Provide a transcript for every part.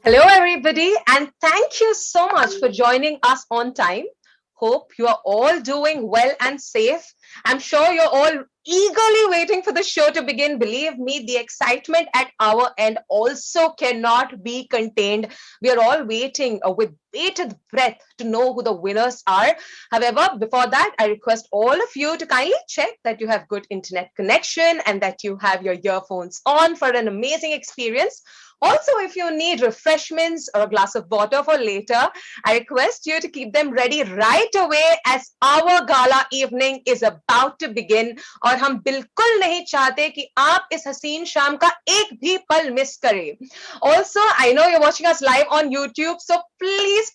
Hello, everybody, and thank you so much for joining us on time. Hope you are all doing well and safe. I'm sure you're all eagerly waiting for the show to begin. Believe me, the excitement at our end also cannot be contained. We are all waiting with bated breath to know who the winners are. However, before that, I request all of you to kindly check that you have good internet connection and that you have your earphones on for an amazing experience. Also, if you need refreshments or a glass of water for later, I request you to keep them ready right away as our gala evening is about to begin. और हम बिल्कुल नहीं चाहते कि आप इस हसीन शाम का एक भी पल मिस करें. Also, I know you're watching us live on YouTube, so please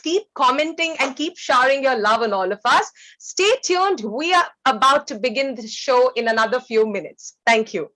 keep commenting and keep showering your love on all of us. Stay tuned. We are about to begin the show in another few minutes. Thank you.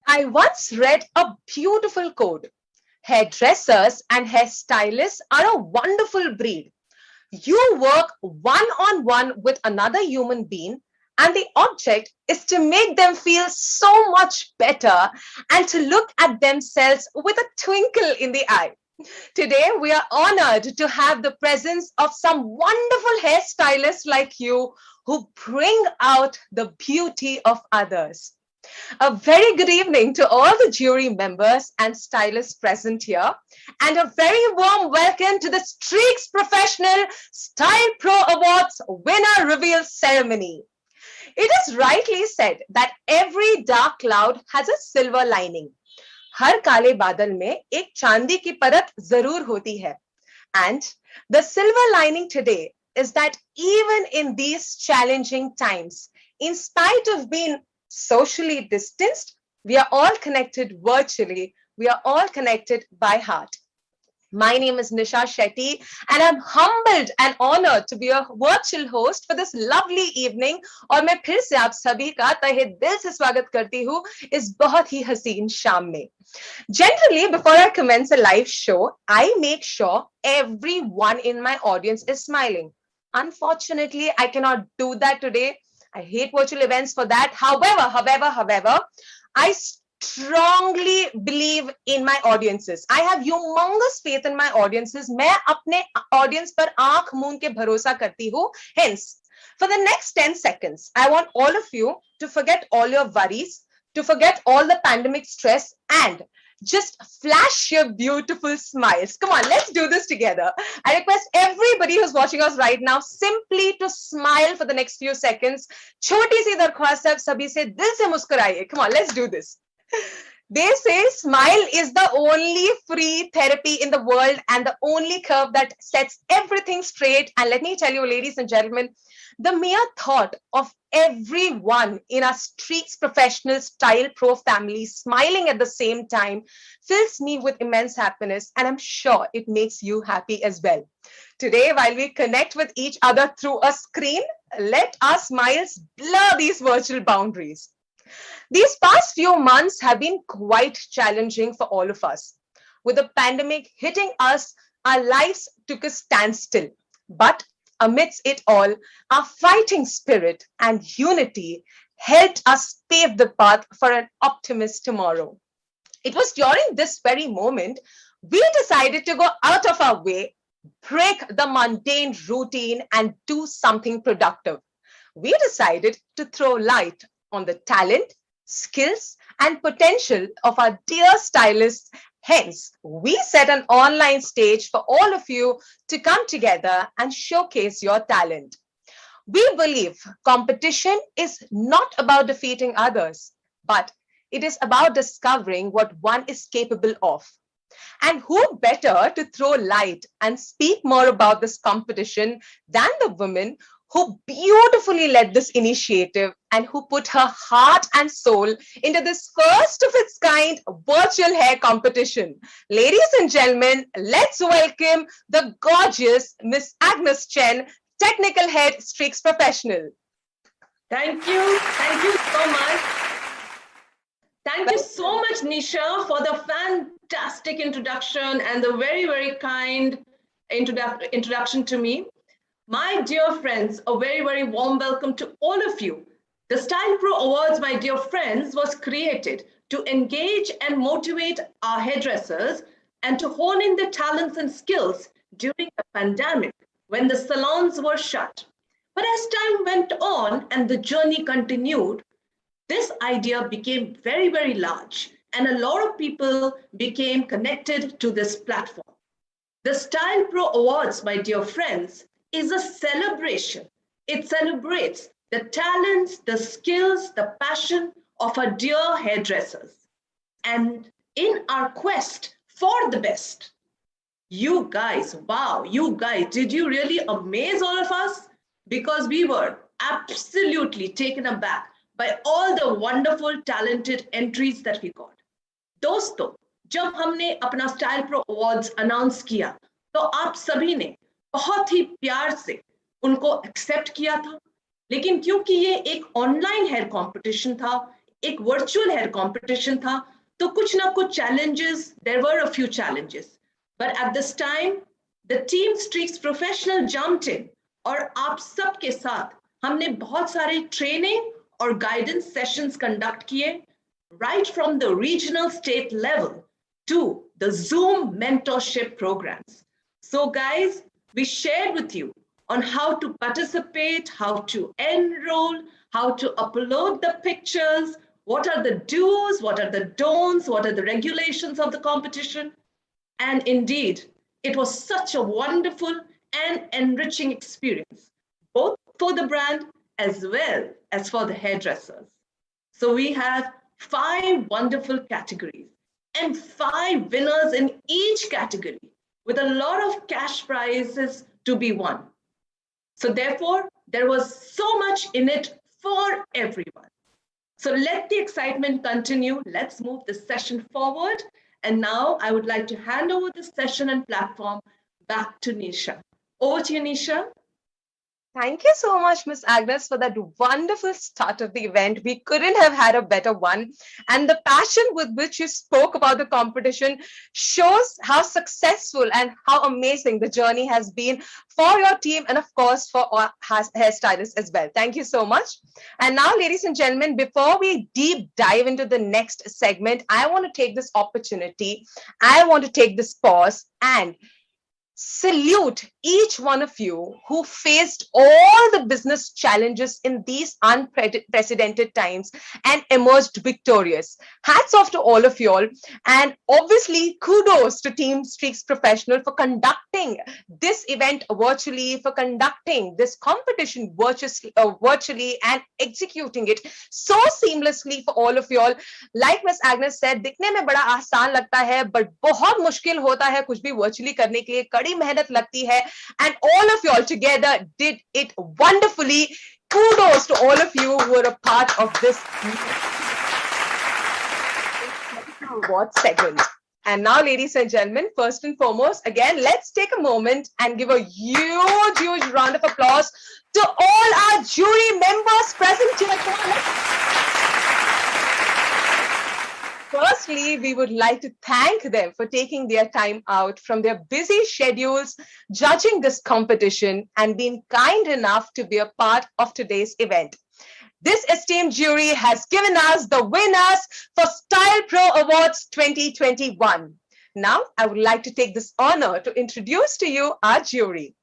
I once read a beautiful quote. Hairdressers and hairstylists are a wonderful breed. You work one on one with another human being, and the object is to make them feel so much better and to look at themselves with a twinkle in the eye. Today, we are honored to have the presence of some wonderful hairstylists like you who bring out the beauty of others. A very good evening to all the jury members and stylists present here, and a very warm welcome to the Streax Professional Style Pro Awards winner reveal ceremony. It is rightly said that every dark cloud has a silver lining. हर काले बादल में एक चांदी की परत जरूर होती है. And the silver lining today is that even in these challenging times, in spite of being socially distanced, we are all connected virtually. We are all connected by heart. My name is Nisha Shetty, and I'm humbled and honored to be a virtual host for this lovely evening. और मैं फिर से आप सभी का तहे दिल से स्वागत करती हूँ इस बहुत ही हसीन शाम में. Generally, before I commence a live show, I make sure everyone in my audience is smiling. Unfortunately, I cannot do that today. I hate virtual events for that. However, I strongly believe in my audiences. I have humongous faith in my audiences. मैं अपने audience पर आंख मूंद के भरोसा करती हूँ. Hence, for the next 10 seconds, I want all of you to forget all your worries, to forget all the pandemic stress, and just flash your beautiful smiles. Come on, let's do this together. I request everybody who's watching us right now simply to smile for the next few seconds. छोटी सी दरख्वास्त है सभी से, दिल से मुस्कुराइए. Come on, let's do this. They say smile is the only free therapy in the world and the only curve that sets everything straight. And let me tell you, ladies and gentlemen, the mere thought of everyone in our Streax Professional Style Pro family smiling at the same time fills me with immense happiness, and I'm sure it makes you happy as well. Today, while we connect with each other through a screen, let our smiles blur these virtual boundaries. These past few months have been quite challenging for all of us. With the pandemic hitting us, our lives took a standstill. But amidst it all, our fighting spirit and unity helped us pave the path for an optimist tomorrow. It was during this very moment we decided to go out of our way, break the mundane routine, and do something productive. We decided to throw light on the talent, skills, and potential of our dear stylists. Hence, we set an online stage for all of you to come together and showcase your talent. We believe competition is not about defeating others, but it is about discovering what one is capable of. And who better to throw light and speak more about this competition than the woman who beautifully led this initiative and who put her heart and soul into this first of its kind virtual hair competition. Ladies and gentlemen, let's welcome the gorgeous Miss Agnes Chen, Technical Head, Streax Professional. Thank you. Thank you so much. Thank you so much, Nisha, for the fantastic introduction and the very, very kind introduction to me. My dear friends, a very, very warm welcome to all of you. The Style Pro Awards, my dear friends, was created to engage and motivate our hairdressers and to hone in their talents and skills during the pandemic when the salons were shut. But as time went on and the journey continued, this idea became very, very large, and a lot of people became connected to this platform. The Style Pro Awards, my dear friends, is a celebration. It celebrates the talents, the skills, the passion of our dear hairdressers. And in our quest for the best, you guys, wow, you guys, did you really amaze all of us? Because we were absolutely taken aback by all the wonderful, talented entries that we got. दोस्तों, जब हमने अपना style pro awards announce किया, तो आप सभी ने बहुत ही प्यार से उनको एक्सेप्ट किया था. लेकिन क्योंकि ये एक ऑनलाइन हेयर कंपटीशन था, एक वर्चुअल हेयर कंपटीशन था, तो कुछ ना कुछ challenges, there were a few challenges. But at this time, the team Streax Professional jumped in और आप सबके साथ हमने बहुत सारे ट्रेनिंग और गाइडेंस सेशंस कंडक्ट किए, right from the regional state level to the Zoom mentorship programs. So guys, we shared with you on how to participate, how to enroll, how to upload the pictures, what are the do's, what are the don'ts, what are the regulations of the competition. And indeed, it was such a wonderful and enriching experience, both for the brand as well as for the hairdressers. So we have 5 wonderful categories and 5 winners in each category with a lot of cash prizes to be won. So therefore, there was so much in it for everyone. So let the excitement continue. Let's move the session forward And now I would like to hand over the session and platform back to Nisha. Over to you, Nisha. Thank you so much, Miss Agnes, for that wonderful start of the event. We couldn't have had a better one. And the passion with which you spoke about the competition shows how successful and how amazing the journey has been for your team and, of course, for our hairstylists as well. Thank you so much. And now, ladies and gentlemen, before we deep dive into the next segment, I want to take this opportunity. I want to take this pause and salute each one of you who faced all the business challenges in these unprecedented times and emerged victorious. Hats off to all of you all. And obviously, kudos to Team Streax Professional for conducting this event virtually, for conducting this competition virtually and executing it so seamlessly for all of you all. Like Miss Agnes said, दिखने में बड़ा आसान लगता है, but बहुत मुश्किल होता है कुछ भी virtually करने के लिए, कड़ी मेहनत लगती है, and all of you all together did it wonderfully. Kudos to all of you who are a part of this award segment. And now, ladies and gentlemen, first and foremost, again, let's take a moment and give a huge round of applause to all our jury members present here. Firstly, we would like to thank them for taking their time out from their busy schedules, judging this competition, and being kind enough to be a part of today's event. This esteemed jury has given us the winners for Style Pro Awards 2021. Now, I would like to take this honor to introduce to you our jury.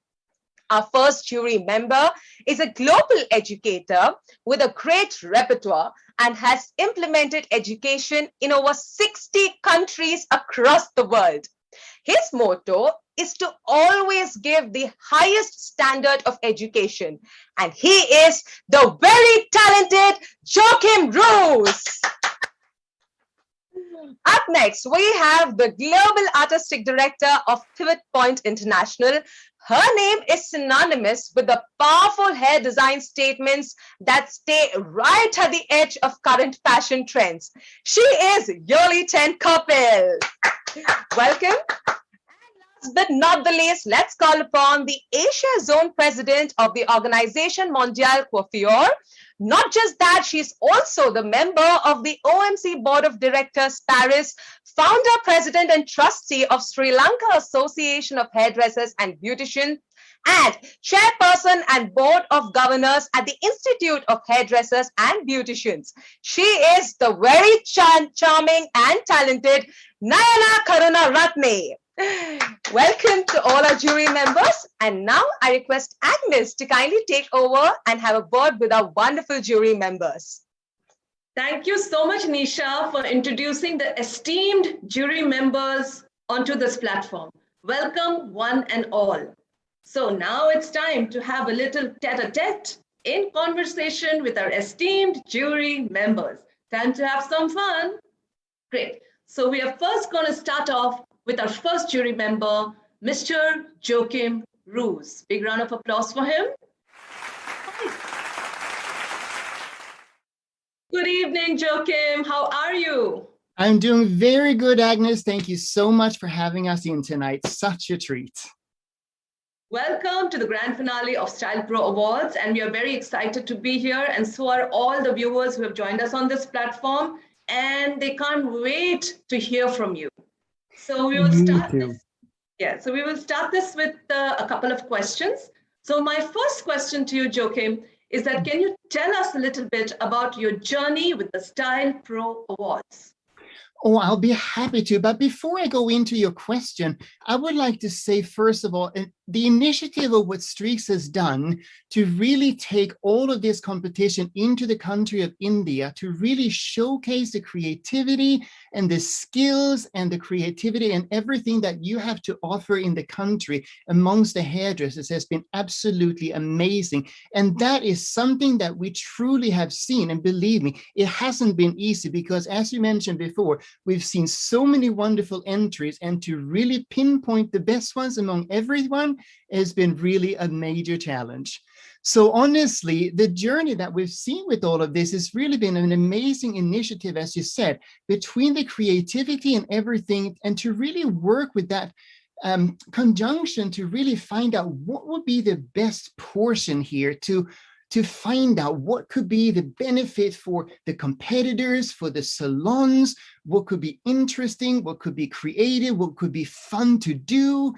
Our first jury member is a global educator with a great repertoire and has implemented education in over 60 countries across the world. His motto is to always give the highest standard of education, and he is the very talented Joachim Roos. Up next, we have the Global Artistic Director of Pivot Point International. Her name is synonymous with the powerful hair design statements that stay right at the edge of current fashion trends. She is Yoli Ten Kapil. Welcome. Last but not the least, let's call upon the Asia Zone President of the Organisation Mondiale Coiffure. Not just that, she's also the member of the OMC Board of Directors Paris, founder, president, and trustee of Sri Lanka Association of Hairdressers and Beauticians, and chairperson and board of governors at the Institute of Hairdressers and Beauticians. She is the very charming and talented Nayana Karuna Ratne. Welcome to all our jury members. And now I request Agnes to kindly take over and have a word with our wonderful jury members. Thank you so much, Nisha, for introducing the esteemed jury members onto this platform. Welcome, one and all. So now it's time to have a little tete-a-tete in conversation with our esteemed jury members. Time to have some fun. Great. So we are first going to start off with our first jury member, Mr. Joachim Roos. Big round of applause for him. Good evening, Joachim. How are you? I'm doing very good, Agnes. Thank you so much for having us in tonight. Such a treat. Welcome to the grand finale of Style Pro Awards, and we are very excited to be here, and so are all the viewers who have joined us on this platform, and they can't wait to hear from you. So we will start this. Yeah, so we will start this with a couple of questions. So my first question to you, Joachim, is that can you tell us a little bit about your journey with the Style Pro Awards? Oh, I'll be happy to. But before I go into your question, I would like to say, first of all, the initiative of what Streax has done to really take all of this competition into the country of India to really showcase the creativity and the skills and the creativity and everything that you have to offer in the country amongst the hairdressers has been absolutely amazing. And that is something that we truly have seen. And believe me, it hasn't been easy because, as you mentioned before, we've seen so many wonderful entries, and to really pinpoint the best ones among everyone has been really a major challenge. So honestly, the journey that we've seen with all of this has really been an amazing initiative, as you said, between the creativity and everything, and to really work with that conjunction to really find out what would be the best portion here to find out what could be the benefit for the competitors, for the salons, what could be interesting, what could be creative, what could be fun to do.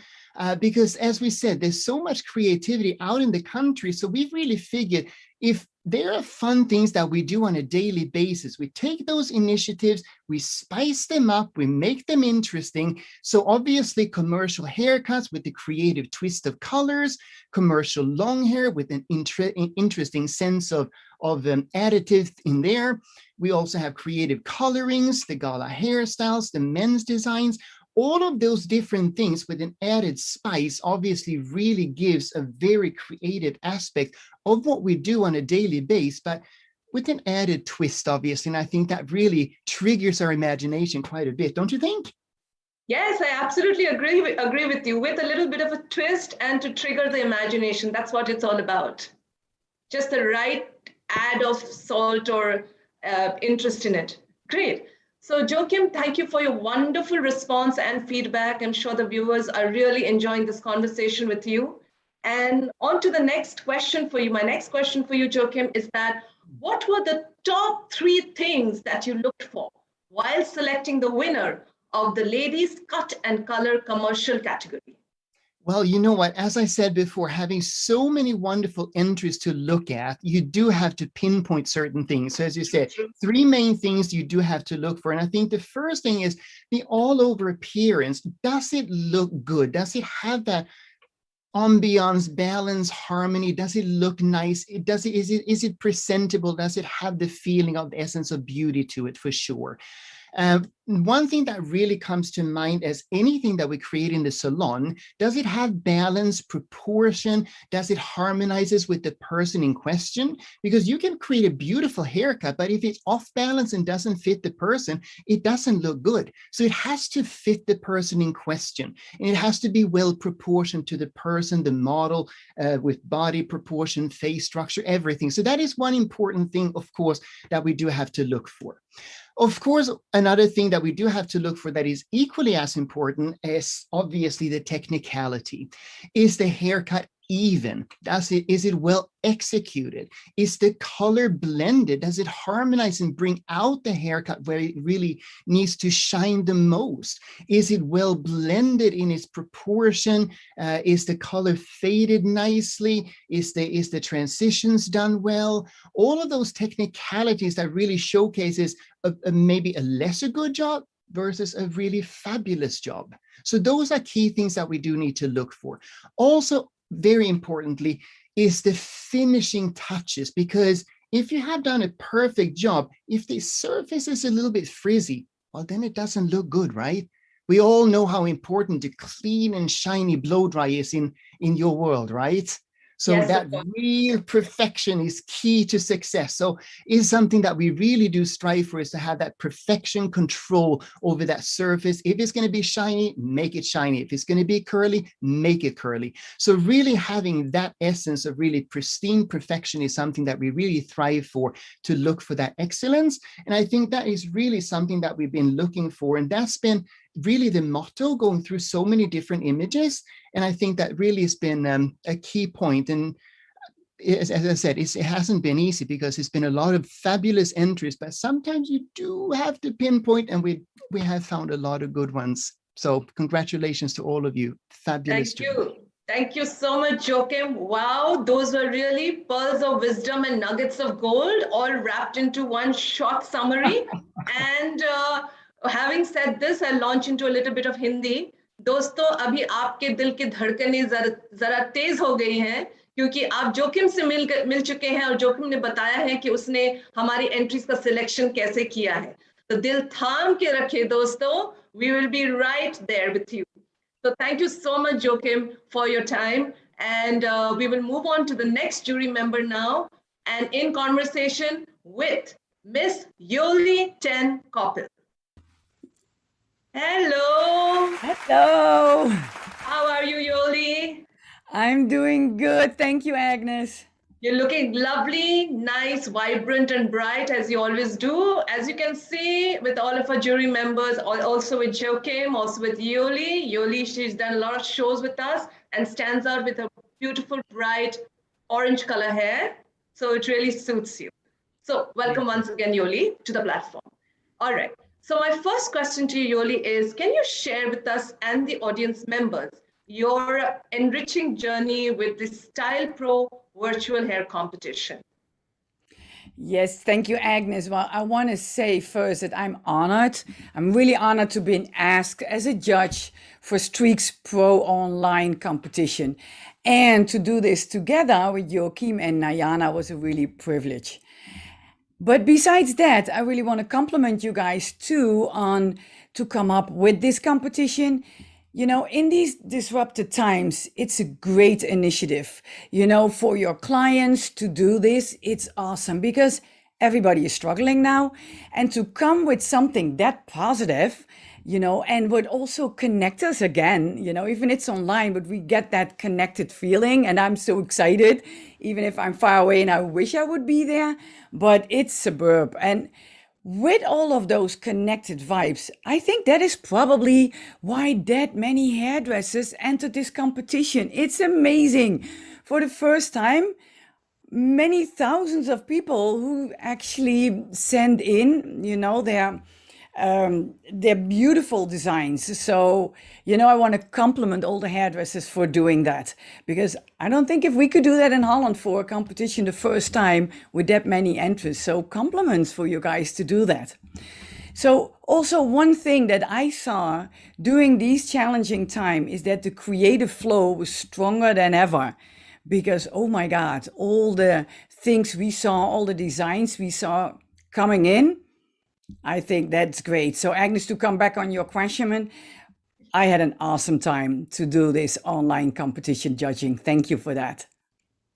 Because as we said, there's so much creativity out in the country. So we've really figured if there are fun things that we do on a daily basis, we take those initiatives, we spice them up, we make them interesting. So obviously commercial haircuts with the creative twist of colors, commercial long hair with an interesting sense of additive in there. We also have creative colorings, the Gala hairstyles, the men's designs. All of those different things with an added spice obviously really gives a very creative aspect of what we do on a daily basis, but with an added twist, obviously. And I think that really triggers our imagination quite a bit, don't you think? Yes, I absolutely agree with you. With a little bit of a twist and to trigger the imagination. That's what it's all about. Just the right add of salt or interest in it. Great. So Joachim, thank you for your wonderful response and feedback. I'm sure the viewers are really enjoying this conversation with you. And on to the next question for you. My next question for you, Joachim, is that what were the top 3 things that you looked for while selecting the winner of the Ladies Cut and Color commercial category? Well, you know what, as I said before, having so many wonderful entries to look at, you do have to pinpoint certain things. So as you said, 3 main things you do have to look for. And I think the first thing is the all over appearance. Does it look good? Does it have that ambiance, balance, harmony? Does it look nice? Is it presentable? Does it have the feeling of the essence of beauty to it? For sure. One thing that really comes to mind as anything that we create in the salon, does it have balance, proportion? Does it harmonizes with the person in question? Because you can create a beautiful haircut, but if it's off balance and doesn't fit the person, it doesn't look good. So it has to fit the person in question, and it has to be well proportioned to the person, the model, with body proportion, face structure, everything. So that is one important thing, of course, that we do have to look for. Of course, another thing that we do have to look for that is equally as important is obviously the technicality. Is the haircut even? Is it well executed? Is the color blended? Does it harmonize and bring out the haircut where it really needs to shine the most? Is it well blended in its proportion? Is the color faded nicely? Is the transitions done well? All of those technicalities that really showcases maybe a lesser good job versus a really fabulous job. So those are key things that we do need to look for. Also, very importantly, is the finishing touches, because if you have done a perfect job, if the surface is a little bit frizzy, well, then it doesn't look good, right? We all know how important the clean and shiny blow dry is in your world, right? So Yes, that real perfection is key to success. So it's something that we really do strive for, is to have that perfection control over that surface. If it's going to be shiny, make it shiny. If it's going to be curly, make it curly. So really having that essence of really pristine perfection is something that we really thrive for, to look for that excellence. And I think that is really something that we've been looking for. And that's been really the motto going through so many different images. And I think that really has been a key point. And as I said, it hasn't been easy, because it's been a lot of fabulous entries, but sometimes you do have to pinpoint, and we have found a lot of good ones. So congratulations to all of you. Fabulous. Thank you. Thank you so much, Joachim. Wow, those were really pearls of wisdom and nuggets of gold, all wrapped into one short summary. And having said this, I'll launch into a little bit of Hindi. दोस्तों, अभी आपके दिल की धड़कनें जरा तेज हो गई हैं, क्योंकि आप जोखिम से मिल चुके हैं, और जोखिम ने बताया है कि उसने हमारी एंट्रीज का सिलेक्शन कैसे किया है. तो दिल थाम के रखिए दोस्तों. We will be right there with you. So thank you so much, Joachim, for your time. And we will move on to the next jury member now, and in conversation with Miss Yoli Ten Koppel. Hello. Hello. How are you, Yoli? I'm doing good. Thank you, Agnes. You're looking lovely, nice, vibrant, and bright as you always do. As you can see, with all of our jury members, also with Joachim, also with Yoli. Yoli, she's done a lot of shows with us and stands out with her beautiful, bright, orange color hair. So it really suits you. So welcome once again, Yoli, to the platform. All right. So my first question to you, Yoli, is can you share with us and the audience members your enriching journey with the Style Pro virtual hair competition? Yes, thank you, Agnes. Well, I want to say first that I'm honored. I'm really honored to be asked as a judge for Streax Pro online competition. And to do this together with Joachim and Nayana was a really privilege. But besides that, I really want to compliment you guys too on to come up with this competition. You know, in these disrupted times, it's a great initiative, you know, for your clients to do this. It's awesome because everybody is struggling now. And to come with something that positive, you know, and would also connect us again, you know, even it's online, but we get that connected feeling. And I'm so excited, even if I'm far away and I wish I would be there, but it's superb. And with all of those connected vibes, I think that is probably why that many hairdressers entered this competition. It's amazing. For the first time, many thousands of people who actually send in, you know, their beautiful designs. So, you know, I want to compliment all the hairdressers for doing that, because I don't think if we could do that in Holland for a competition the first time with that many entries. So compliments for you guys to do that. So also one thing that I saw during these challenging time is that the creative flow was stronger than ever, because, oh my God, all the things we saw, all the designs we saw coming in, I think that's great. So Agnes, to come back on your question, I had an awesome time to do this online competition judging. Thank you for that.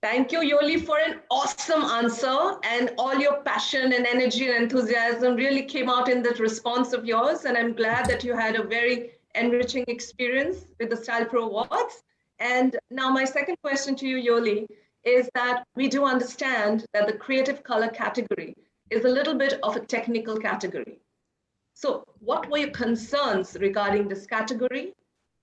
Thank you, Yoli, for an awesome answer. And all your passion and energy and enthusiasm really came out in that response of yours. And I'm glad that you had a very enriching experience with the Style Pro Awards. And now my second question to you, Yoli, is that we do understand that the creative color category is a little bit of a technical category. So what were your concerns regarding this category?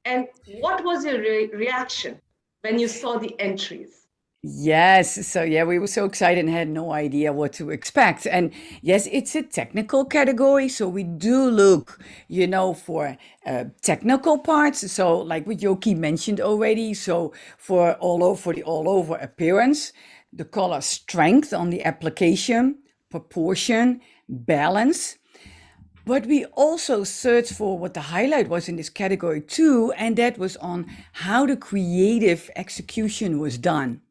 And what was your reaction when you saw the entries? Yes. So yeah, we were so excited and had no idea what to expect. And yes, it's a technical category. So we do look, you know, for technical parts. So like what Yoki mentioned already. So for the all over appearance, the color strength on the application, proportion, balance. But we also searched for what the highlight was in this category too, and that was on how the creative execution was done.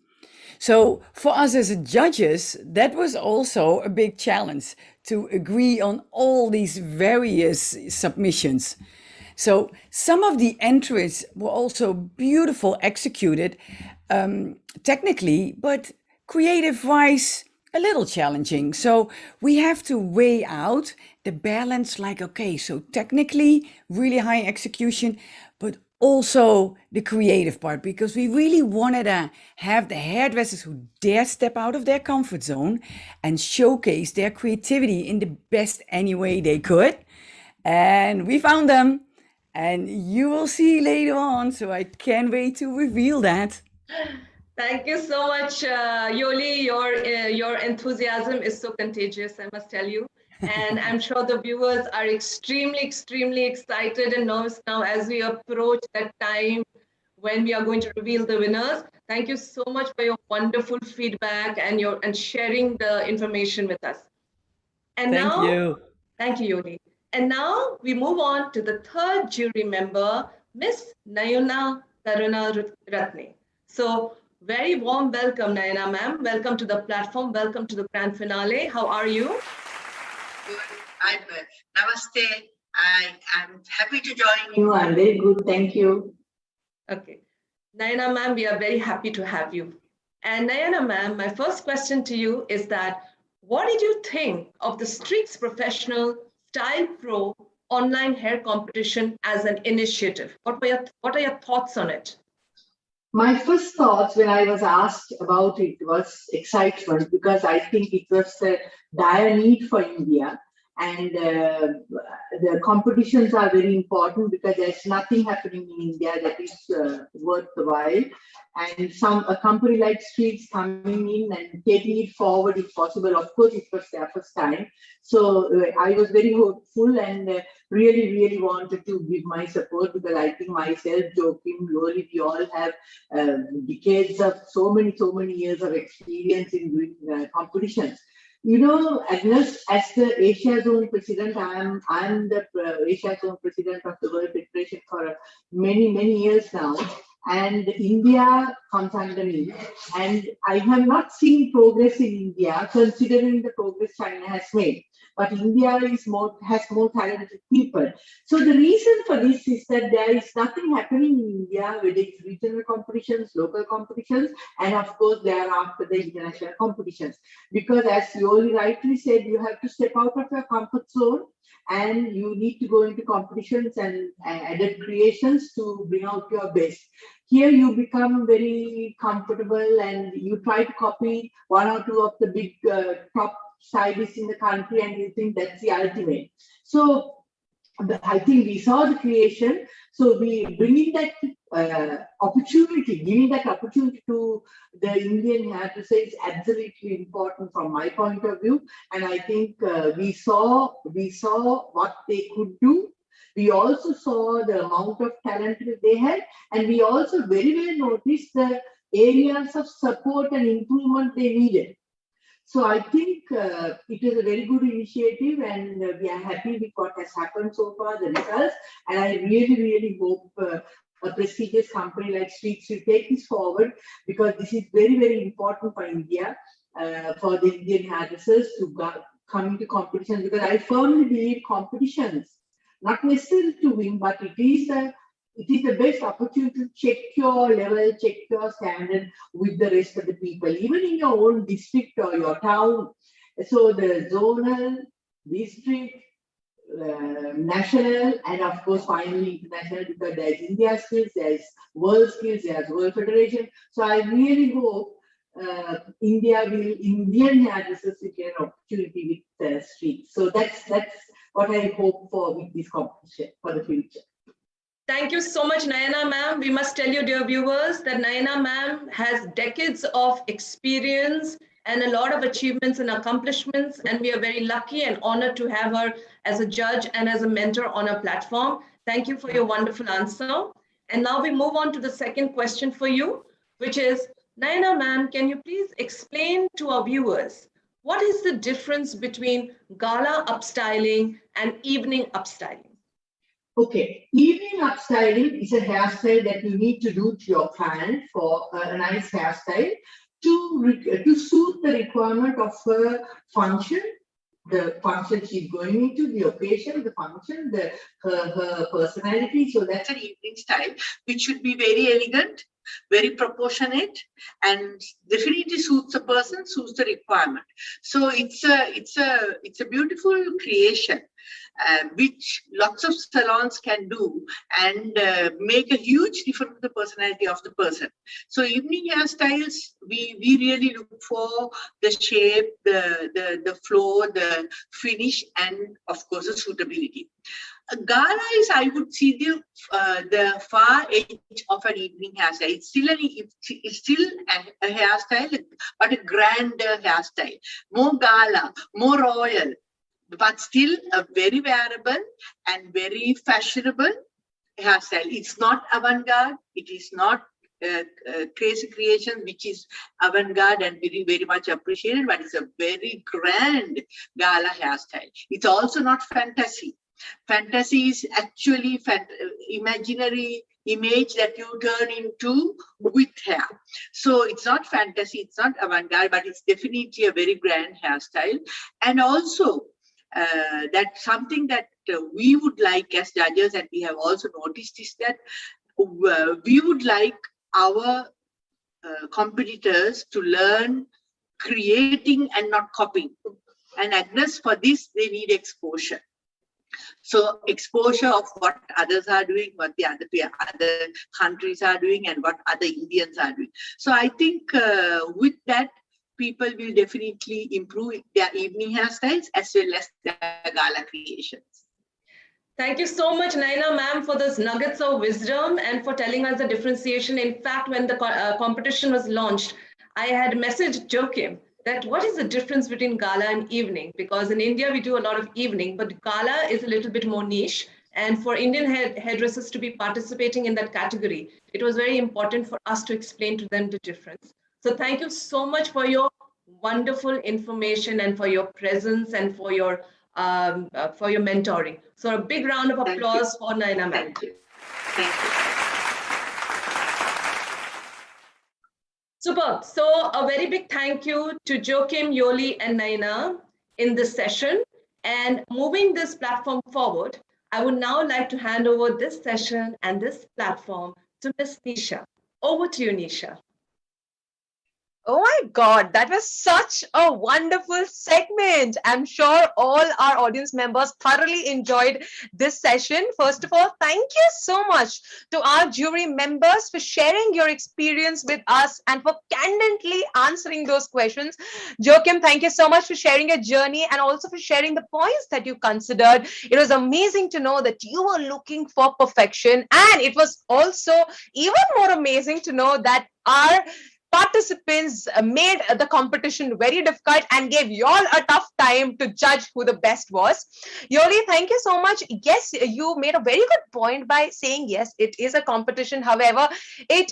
So for us as judges, that was also a big challenge to agree on all these various submissions. So some of the entries were also beautiful executed technically, but creative-wise, a little challenging. So we have to weigh out the balance, like, okay, so technically really high execution, but also the creative part, because we really wanted to have the hairdressers who dare step out of their comfort zone and showcase their creativity in the best any way they could. And we found them, and you will see later on. So I can't wait to reveal that. Thank you so much, Yoli. Your enthusiasm is so contagious, I must tell you. And I'm sure the viewers are extremely, extremely excited and nervous now as we approach that time when we are going to reveal the winners. Thank you so much for your wonderful feedback and sharing the information with us. And Thank you. Thank you, Yoli. And now we move on to the third jury member, Miss Nayana Ratne. So very warm welcome, Nayana ma'am. Welcome to the platform. Welcome to the grand finale. How are you? Good. Namaste. I'm happy to join you. I'm very good. Thank you. Okay. Nayana ma'am, we are very happy to have you. And Nayana ma'am, my first question to you is that what did you think of the Streax Professional Style Pro online hair competition as an initiative? What are your thoughts on it? My first thoughts when I was asked about it was excitement, because I think it was a dire need for India. And the competitions are very important because there's nothing happening in India that is worth the while. And a company like Streax coming in and taking it forward if possible. Of course, it was their first time. So I was very hopeful and really, really wanted to give my support, because I think myself, Joachim, Loli, we all have decades of so many years of experience in doing competitions. You know, Agnes, as the Asia Zone President, I'm the Asia Zone President of the World Federation for many years now. And India comes under me. And I have not seen progress in India, considering the progress China has made. But India has more talented people. So the reason for this is that there is nothing happening in India, whether it's regional competitions, local competitions, and of course thereafter the international competitions. Because as Yoli rightly said, you have to step out of your comfort zone and you need to go into competitions and added creations to bring out your best. Here you become very comfortable and you try to copy one or two of the big top stylists in the country, and you think that's the ultimate. So I think we saw the creation. So we bringing that opportunity, giving that opportunity to the Indian hairdresser is absolutely important from my point of view. And I think we saw what they could do. We also saw the amount of talent that they had, and we also very well noticed the areas of support and improvement they needed. So I think it is a very good initiative, and we are happy with what has happened so far, the results. And I really hope a prestigious company like Streax will take this forward, because this is very important for India, for the Indian hairdressers to come into competition. Because I firmly believe competitions, not necessarily to win, but it is the best opportunity to check your level, check your standard with the rest of the people, even in your own district or your town. So the zonal, district, national, and of course finally international, because there's India skills, there's world skills, there's World Federation. So I really hope Indian hairdressers will get an opportunity with Streax. So that's what I hope for with this competition for the future. Thank you so much, Nayana ma'am. We must tell you, dear viewers, that Nayana ma'am has decades of experience and a lot of achievements and accomplishments, and we are very lucky and honored to have her as a judge and as a mentor on our platform. Thank you for your wonderful answer. And now we move on to the second question for you, which is, Nayana ma'am, can you please explain to our viewers what is the difference between gala upstyling and evening upstyling? Okay, evening upstyling is a hairstyle that you need to do to your client for a nice hairstyle to suit the requirement of her function, the function she's going into, the occasion, the function, her personality. So that's an evening style, which should be very elegant, very proportionate, and definitely suits the person, suits the requirement. So it's a beautiful creation, which lots of salons can do and make a huge difference to the personality of the person. So evening hairstyles, we really look for the shape, the flow, the finish, and of course the suitability. A gala is, I would see, the far edge of an evening hairstyle. It's still a hairstyle, but a grander hairstyle, more gala, more royal, but still a very wearable and very fashionable hairstyle. It's not avant-garde. It is not crazy creation, which is avant-garde and very much appreciated, but it's a very grand gala hairstyle. It's also not fantasy. Fantasy is actually imaginary image that you turn into with hair. So it's not fantasy, it's not avant-garde, but it's definitely a very grand hairstyle. And also that's something that we would like as judges, and we have also noticed, is that we would like our competitors to learn creating and not copying. And Agnes, for this, they need exposure. So exposure of what others are doing, what the other countries are doing, and what other Indians are doing. So I think with that, people will definitely improve their evening hairstyles as well as their gala creations. Thank you so much, Naina ma'am, for those nuggets of wisdom and for telling us the differentiation. In fact, when the competition was launched, I had messaged Joachim that what is the difference between gala and evening? Because in India, we do a lot of evening, but gala is a little bit more niche. And for Indian hairdressers to be participating in that category, it was very important for us to explain to them the difference. So thank you so much for your wonderful information and for your presence and for your mentoring. So a big round of applause for Naina ma'am. Thank you. Thank you. Superb. So a very big thank you to Joachim, Yoli, and Naina in this session. And moving this platform forward, I would now like to hand over this session and this platform to Ms. Nisha. Over to you, Nisha. Oh my God, that was such a wonderful segment. I'm sure all our audience members thoroughly enjoyed this session. First of all, thank you so much to our jury members for sharing your experience with us and for candidly answering those questions. Joachim, thank you so much for sharing your journey and also for sharing the points that you considered. It was amazing to know that you were looking for perfection, and it was also even more amazing to know that our participants made the competition very difficult and gave you all a tough time to judge who the best was. Yoli, thank you so much. Yes, you made a very good point by saying, yes, it is a competition. However, it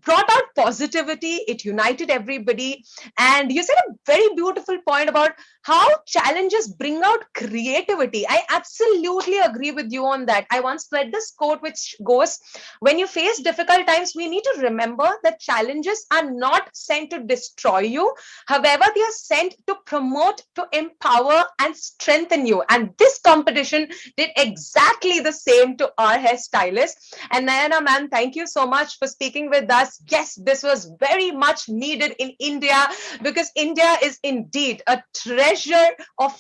brought out positivity, it united everybody. And you said a very beautiful point about how challenges bring out creativity. I absolutely agree with you on that. I once read this quote which goes, when you face difficult times, we need to remember that challenges are not sent to destroy you. However, they are sent to promote, to empower and strengthen you. And this competition did exactly the same to our hairstylist. And Nayana ma'am, thank you so much for speaking with us. Yes, this was very much needed in India because India is indeed a treasure of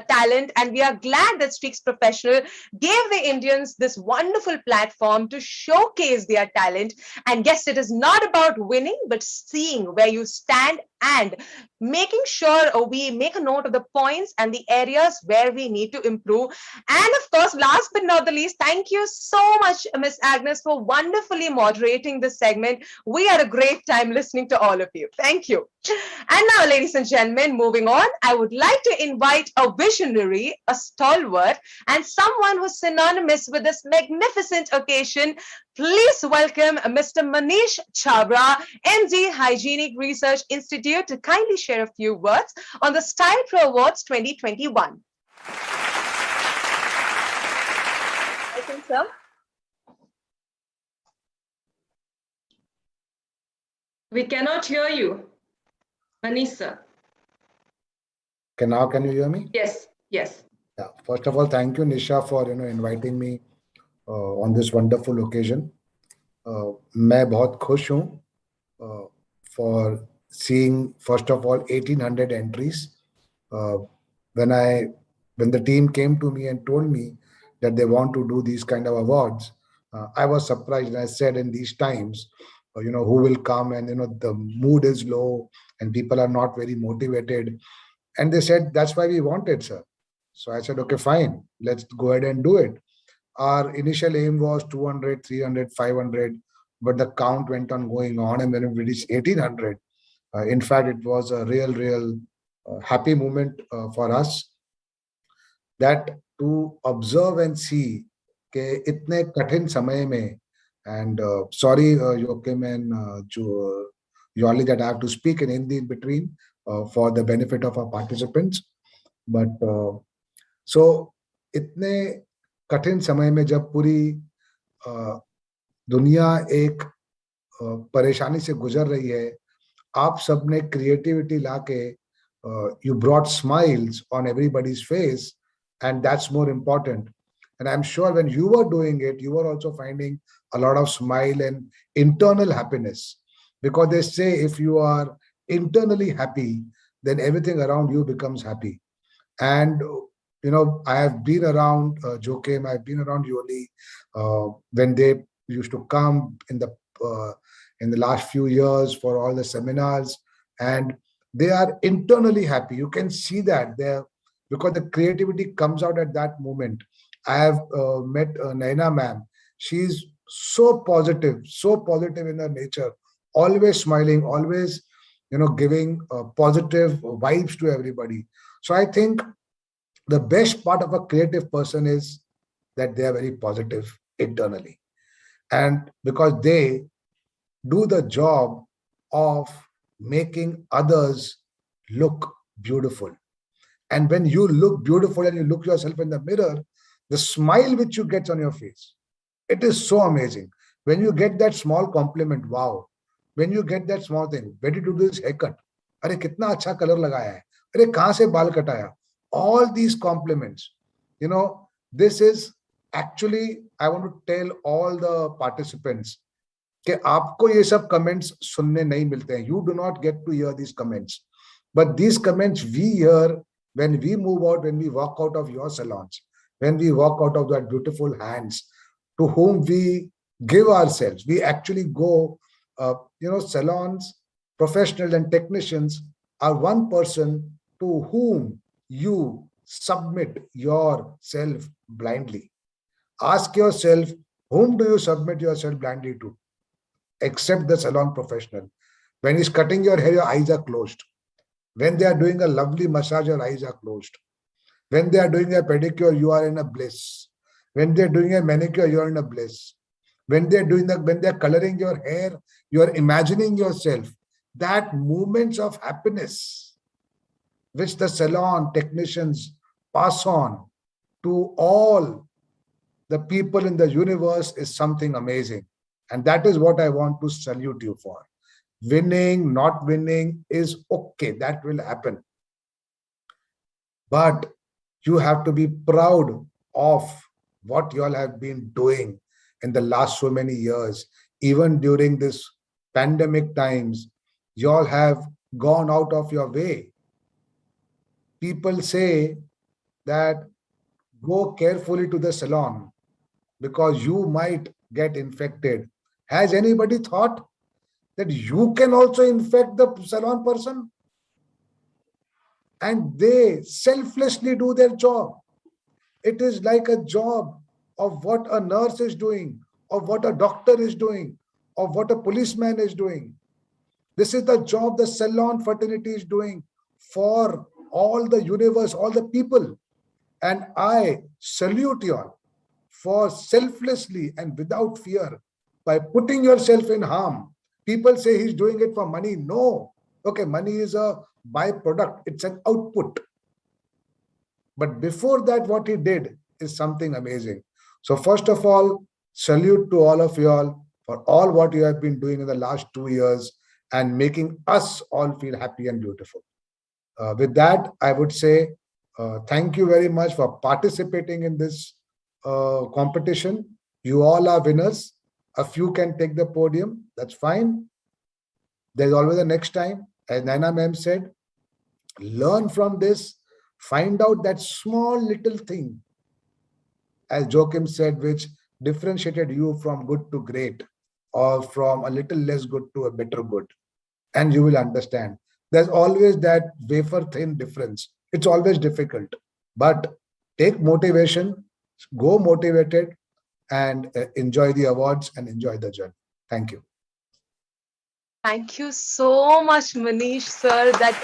talent, and we are glad that Streax Professional gave the Indians this wonderful platform to showcase their talent. And yes, it is not about winning, but seeing where you stand and making sure we make a note of the points and the areas where we need to improve. And of course, last but not the least, thank you so much, Miss Agnes, for wonderfully moderating this segment. We had a great time listening to all of you. Thank you. And now, ladies and gentlemen, moving on, I would like to invite a visionary, a stalwart, and someone who's synonymous with this magnificent occasion. Please welcome Mr. Manish Chabra, MD, Hygienic Research Institute, to kindly share a few words on the Style Pro Awards 2021. Welcome, sir. We cannot hear you, Manish sir. Now can you hear me? Yes, yes. Yeah. First of all, thank you, Nisha, for inviting me on this wonderful occasion. मैं बहुत खुश हूँ for seeing first of all 1800 entries. When the team came to me and told me that they want to do these kind of awards, I was surprised. And I said, in these times, who will come, and the mood is low and people are not very motivated. And they said, that's why we want it, sir. So I said, okay, fine, let's go ahead and do it. Our initial aim was 200, 300, 500, but the count went on going on, and when we reached 1800, in fact, it was a real happy moment for us, that to observe and see कि इतने कठिन समय में, and sorry, Joachim and Yoli, that I have to speak in Hindi in between for the benefit of our participants. But so इतने कठिन समय में जब पूरी दुनिया एक परेशानी से गुजर रही है, आप सबने क्रिएटिविटी लाके you brought smiles on everybody's face, and that's more important. And I'm sure when you were doing it, you were also finding a lot of smile and internal happiness, because they say if you are internally happy, then everything around you becomes happy. And I have been around Joakim, I've been around Yoli when they used to come in the last few years for all the seminars, and they are internally happy. You can see that there because the creativity comes out at that moment. I have met Naina ma'am. She's so positive in her nature, always smiling, always giving positive vibes to everybody. So I think the best part of a creative person is that they are very positive internally, and because they do the job of making others look beautiful. And when you look beautiful and you look yourself in the mirror, the smile which you get on your face, it is so amazing. When you get that small compliment, wow. When you get that small thing, where did you do this haircut? अरे कितना अच्छा colour लगाया है, अरे कहाँ से बाल कटाया? All these compliments, this is actually, I want to tell all the participants कि आपको ये सब comments सुनने नहीं मिलते हैं. You do not get to hear these comments. But these comments we hear when we move out, when we walk out of your salons, when we walk out of that beautiful hands to whom we give ourselves. We actually go, salons, professionals and technicians are one person to whom you submit yourself blindly. Ask yourself, whom do you submit yourself blindly to? Except the salon professional. When he's cutting your hair, your eyes are closed. When they are doing a lovely massage, your eyes are closed. When they are doing a pedicure, you are in a bliss. When they're doing a manicure, you're in a bliss. When they're coloring your hair, you're imagining yourself. That moments of happiness which the salon technicians pass on to all the people in the universe is something amazing. And that is what I want to salute you for. Winning, not winning is okay. That will happen. But you have to be proud of what you all have been doing in the last so many years. Even during this pandemic times, you all have gone out of your way. People say that go carefully to the salon because you might get infected. Has anybody thought that you can also infect the salon person? And they selflessly do their job. It is like a job of what a nurse is doing, of what a doctor is doing, of what a policeman is doing. This is the job the salon fraternity is doing for all the universe, all the people. And I salute you all for selflessly and without fear, by putting yourself in harm. People say he's doing it for money. No. Okay, money is a byproduct. It's an output. But before that, what he did is something amazing. So first of all, salute to all of you all for all what you have been doing in the last 2 years and making us all feel happy and beautiful. With that, I would say thank you very much for participating in this competition. You all are winners. A few can take the podium. That's fine. There's always a next time. As Naina ma'am said, learn from this. Find out that small little thing, as Joakim said, which differentiated you from good to great or from a little less good to a better good. And you will understand. There's always that wafer thin difference. It's always difficult. But take motivation, go motivated, and enjoy the awards and enjoy the journey. Thank you. Thank you so much, Manish, sir. That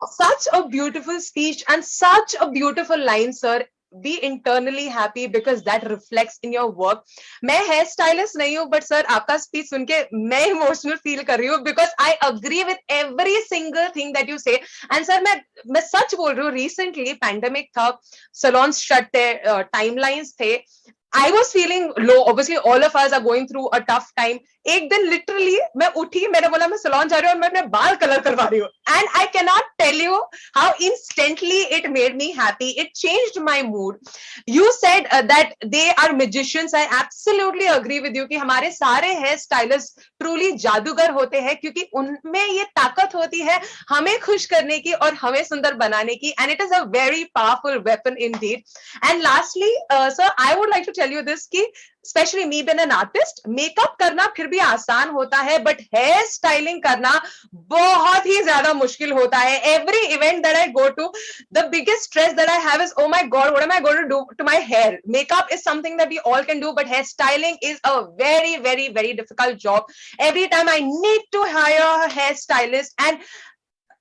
was such a beautiful speech and such a beautiful line, sir. Be internally happy because that reflects in your work. मैं hair stylist नहीं हूँ, but sir आपका speech सुन के मैं emotional feel कर रही हूँ because I agree with every single thing that you say. And sir मैं सच बोल रही हूँ. Recently pandemic था, salons shut थे, timelines थे. I was feeling low. Obviously, all of us are going through a tough time. एक दिन literally मैं उठी, मैंने बोला मैं salon जा रही हूँ और मैं अपने बाल color करवा रही हूँ. And I cannot tell you how instantly it made me happy. It changed my mood. You said that they are magicians. I absolutely agree with you कि हमारे सारे hair stylists truly जादूगर होते हैं क्योंकि उनमें ये ताकत होती है हमें खुश करने की और हमें सुंदर बनाने की. And it is a very powerful weapon indeed. And lastly, sir, I would like to tell you this कि especially me being an artist, makeup करना फिर भी आसान होता है, but hair styling करना बहुत ही ज्यादा मुश्किल होता है. Every event that I go to, the biggest stress that I have is, oh my God, what am I going to do to my hair? Makeup is something that we all can do, but hair styling is a very, very, very difficult job. Every time I need to hire a hairstylist, and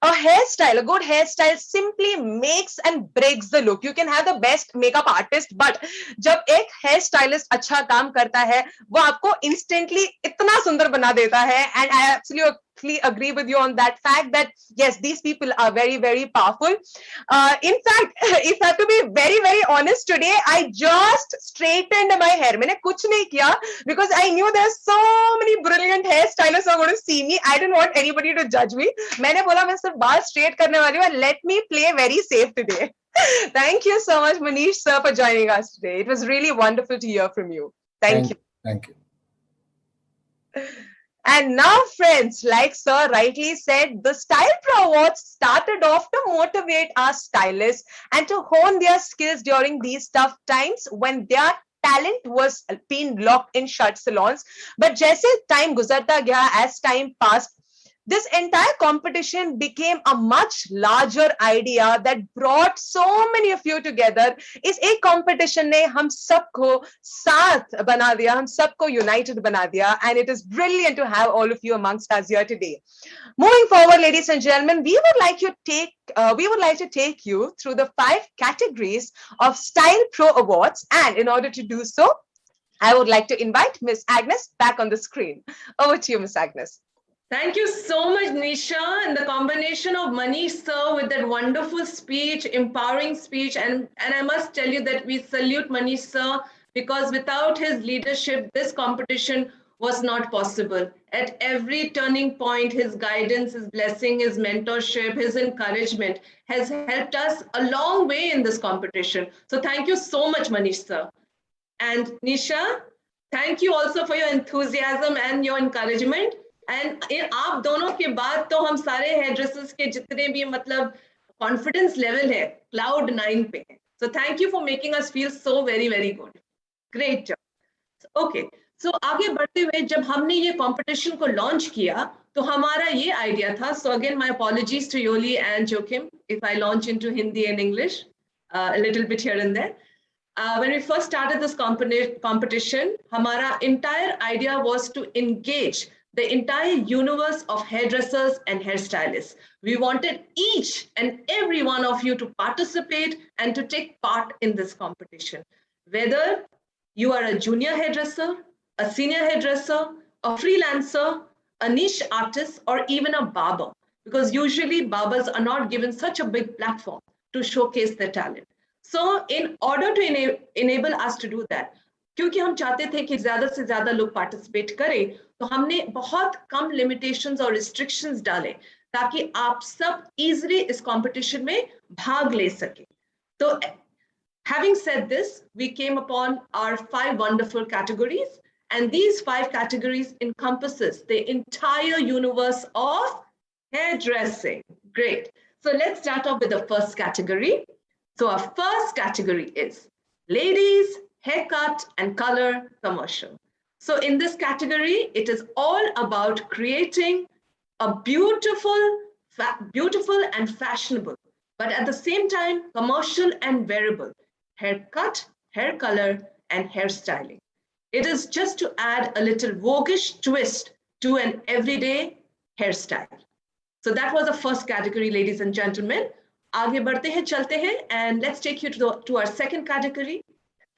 a good hairstyle simply makes and breaks the look. You can have the best makeup artist, but जब एक hair stylist अच्छा काम करता है, वो आपको instantly इतना सुंदर बना देता है. And I absolutely agree with you on that fact that yes, these people are very, very powerful. In fact, if I have to be very, very honest today, I just straightened my hair. मैंने कुछ नहीं किया because I knew there's so many brilliant hairstylists who are going to see me. I didn't want anybody to judge me. मैंने बोला मैं सिर्फ बाल straight करने वाली हूँ. Let me play very safe today. Thank you so much, Manish sir, for joining us today. It was really wonderful to hear from you. Thank you. Thank you. And now, friends, like Sir rightly said, the Style Pro Awards started off to motivate our stylists and to hone their skills during these tough times when their talent was being locked in shut salons. But जैसे time गुजरता गया, as time passed, this entire competition became a much larger idea that brought so many of you together. इस एक competition ने हम सबको साथ बना दिया, हम सबको united बना दिया, and it is brilliant to have all of you amongst us here today. Moving forward, ladies and gentlemen, we would like to take you through the 5 categories of Style Pro Awards, and in order to do so, I would like to invite Miss Agnes back on the screen. Over to you, Miss Agnes. Thank you so much, Nisha, and the combination of Manish sir with that wonderful speech, empowering speech, and I must tell you that we salute Manish sir because without his leadership, this competition was not possible. At every turning point, his guidance, his blessing, his mentorship, his encouragement has helped us a long way in this competition. So thank you so much, Manish sir. And Nisha, thank you also for your enthusiasm and your encouragement. And आप दोनों के बाद तो हम सारे hair dressers के जितने भी मतलब कॉन्फिडेंस लेवल है क्लाउड 9 पे है. So thank you for making us feel so very, very good. Great job. Okay. So आगे बढ़ते हुए जब हमने ये competition को launch किया तो हमारा ये idea था. So again, my apologies to Yoli and Joachim if I launch into Hindi and English a little bit here and there. When we first started this competition, हमारा entire idea was to engage the entire universe of hairdressers and hairstylists. We wanted each and every one of you to participate and to take part in this competition. Whether you are a junior hairdresser, a senior hairdresser, a freelancer, a niche artist, or even a barber, because usually barbers are not given such a big platform to showcase their talent. So in order to enable us to do that, क्योंकि हम चाहते थे कि ज्यादा से ज्यादा लोग participate करें, तो हमने बहुत कम लिमिटेशंस और रिस्ट्रिक्शंस डाले ताकि आप सब इजीली इस कंपटीशन में भाग ले सके. तो having said this, we came upon our 5 wonderful categories, and these 5 categories encompasses the entire universe of hairdressing. Great. So let's start off with the first category. So our first category is ladies, haircut and color commercial. So in this category, it is all about creating a beautiful and fashionable, but at the same time, commercial and wearable haircut, hair color, and hairstyling. It is just to add a little voguish twist to an everyday hairstyle. So that was the first category, ladies and gentlemen. आगे बढ़ते हैं, चलते हैं, and let's take you to our second category.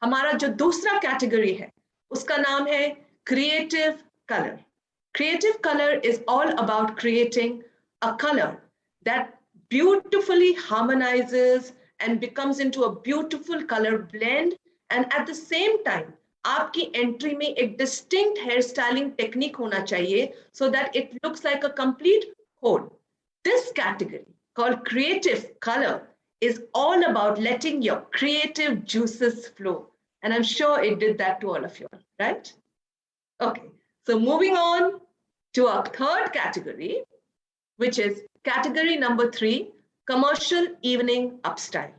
हमारा जो दूसरा category है, उसका नाम है creative color. Creative color is all about creating a color that beautifully harmonizes and becomes into a beautiful color blend, and at the same time आपकी entry में एक डिस्टिंक्ट हेयर स्टाइलिंग टेक्निक होना चाहिए so that it looks like a complete whole. This category called creative color is all about letting your creative juices flow. And I'm sure it did that to all of you, right? Okay, so moving on to our third category, which is category number 3, commercial evening upstyle.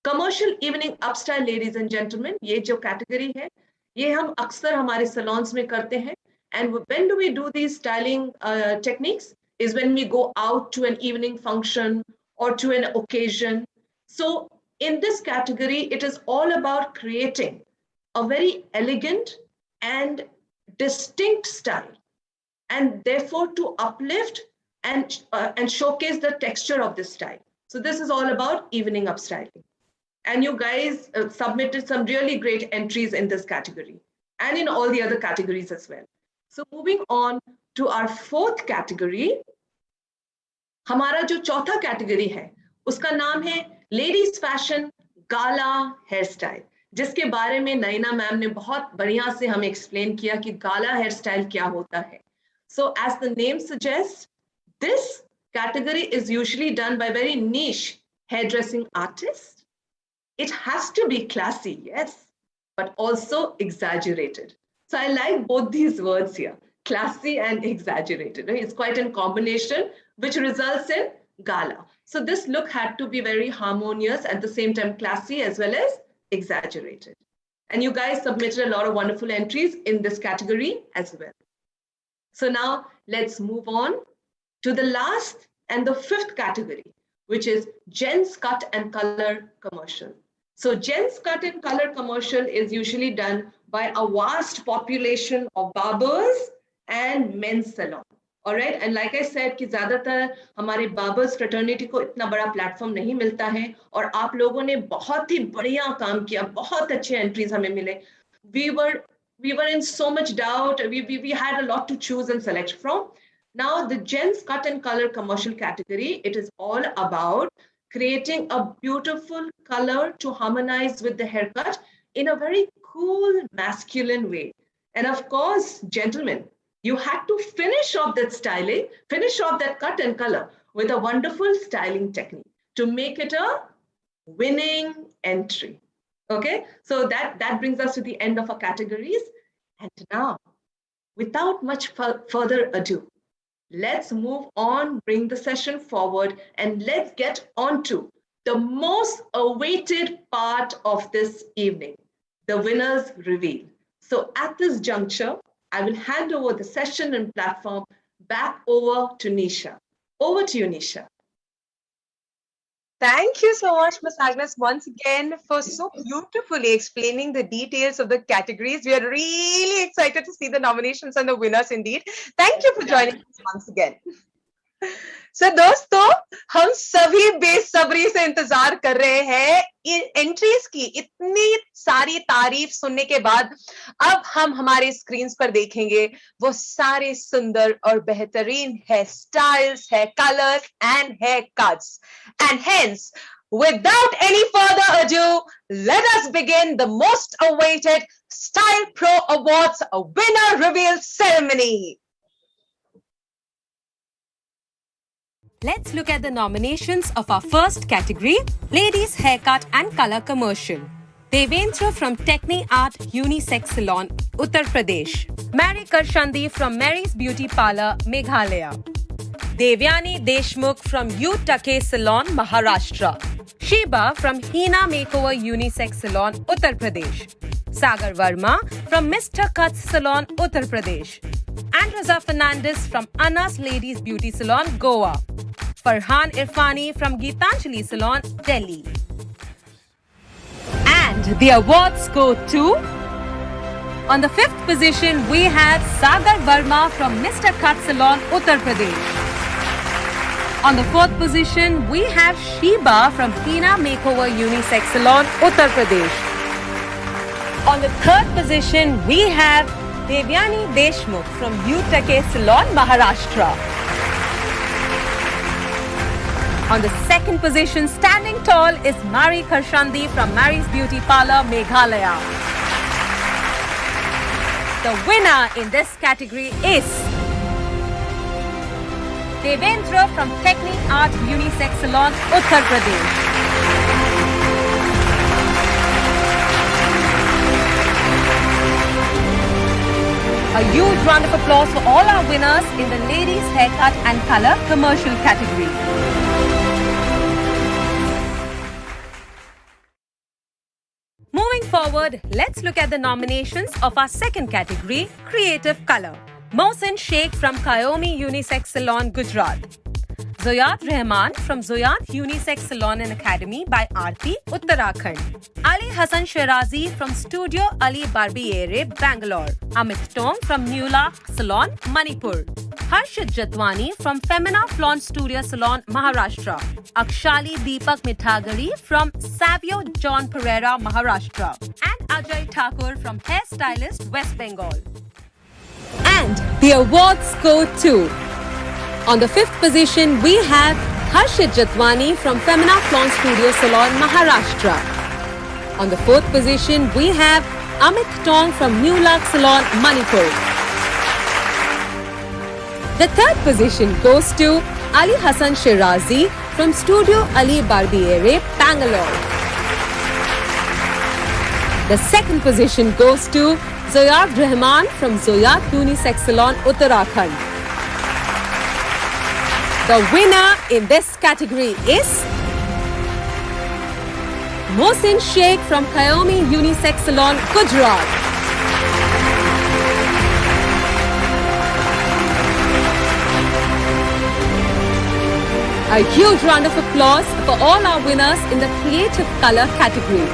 Commercial evening upstyle, ladies and gentlemen, ये जो category है, ये हम अक्सर हमारे salons में करते हैं. And when do we do these styling techniques? Is when we go out to an evening function or to an occasion. So in this category, it is all about creating a very elegant and distinct style, and therefore to uplift and showcase the texture of this style. So this is all about evening upstyling. And you guys submitted some really great entries in this category and in all the other categories as well. So moving on to our fourth category, हमारा जो चौथा category है, उसका नाम है Ladies Fashion Gala Hairstyle, जिसके बारे में नैना मैम ने बहुत बढ़िया से हमें explain किया कि Gala Hairstyle क्या होता है. So as the name suggests, this category is usually done by very niche hairdressing artists. It has to be classy, yes, but also exaggerated. So I like both these words here, classy and exaggerated. It's quite a combination, which results in gala. So this look had to be very harmonious, at the same time classy as well as exaggerated. And you guys submitted a lot of wonderful entries in this category as well. So now let's move on to the last and the fifth category, which is gents cut and color commercial. So gents cut and color commercial is usually done by a vast population of barbers and men's salon. All right, and like I said कि ज़्यादातर हमारे barbers fraternity को इतना बड़ा platform नहीं मिलता है, और आप लोगों ने बहुत ही बढ़िया काम किया, बहुत अच्छे entries हमें मिले. We were in so much doubt. We had a lot to choose and select from. Now the gents cut and color commercial category, it is all about creating a beautiful color to harmonize with the haircut in a very cool masculine way. And of course, gentlemen, you had to finish off that styling, finish off that cut and color with a wonderful styling technique to make it a winning entry. Okay, so that brings us to the end of our categories. And now, without much further ado, let's move on, bring the session forward, and let's get on to the most awaited part of this evening, the winner's reveal. So at this juncture, I will hand over the session and platform back over to Nisha. Over to you, Nisha. Thank you so much, Ms. Agnes, once again for so beautifully explaining the details of the categories. We are really excited to see the nominations and the winners indeed. Thank you for joining us once again. So दोस्तों, हम सभी बेसब्री से इंतजार कर रहे हैं entries की. इतनी सारी तारीफ सुनने के बाद अब हम हमारे स्क्रीन्स पर देखेंगे वो सारे सुंदर और बेहतरीन hair styles, hair colours and hair cuts. And hence, without any further ado, let us begin the most awaited Style Pro Awards winner reveal ceremony. Let's look at the nominations of our first category, Ladies Haircut and Color Commercial. Devendra from Techni Art Unisex Salon, Uttar Pradesh. Mary Karshandi from Mary's Beauty Parlor, Meghalaya. Devyani Deshmukh from U-Take Salon, Maharashtra. Sheba from Hina Makeover Unisex Salon, Uttar Pradesh. Sagar Varma from Mr. Cuts Salon, Uttar Pradesh. And Raza Fernandez from Anna's Ladies Beauty Salon, Goa. Farhan Irfani from Geetanjali Salon, Delhi. And the awards go to... On the 5th position, we have Sagar Varma from Mr. Cut Salon, Uttar Pradesh. On the 4th position, we have Sheba from Hina Makeover Unisex Salon, Uttar Pradesh. On the 3rd position, we have Devyani Deshmukh from U-Take Salon, Maharashtra. On the 2nd position, standing tall, is Mary Karshandi from Mary's Beauty Parlor, Meghalaya. The winner in this category is Devendra from Techni Art Unisex Salon, Uttar Pradesh. A huge round of applause for all our winners in the ladies haircut and color commercial category. Moving forward, let's look at the nominations of our second category, creative color. Mohsin Sheikh from Kayomi Unisex Salon, Gujarat. Zoyat Rahman from Zoyat Unisex Salon and Academy by Aarti, Uttarakhand. Ali Hassan Shirazi from Studio Ali Barbiere, Bangalore. Amit Tong from Newlark Salon, Manipur. Harshit Jatwani from Femina Flaunt Studio Salon, Maharashtra. Akshali Deepak Mithagari from Savio John Pereira, Maharashtra. And Ajay Thakur from Hairstylist, West Bengal. And the awards go to... On the fifth position, we have Harshit Jatwani from Femina Flaunt Studio Salon, Maharashtra. On the fourth position, we have Amit Tong from Newlark Salon, Manipur. The third position goes to Ali Hassan Shirazi from Studio Ali Barbiere, Bangalore. The second position goes to Zoyat Rahman from Zoyat Unisex Salon, Uttarakhand. The winner in this category is Mohsin Sheikh from Kayomi Unisex Salon, Gujarat. A huge round of applause for all our winners in the creative color category.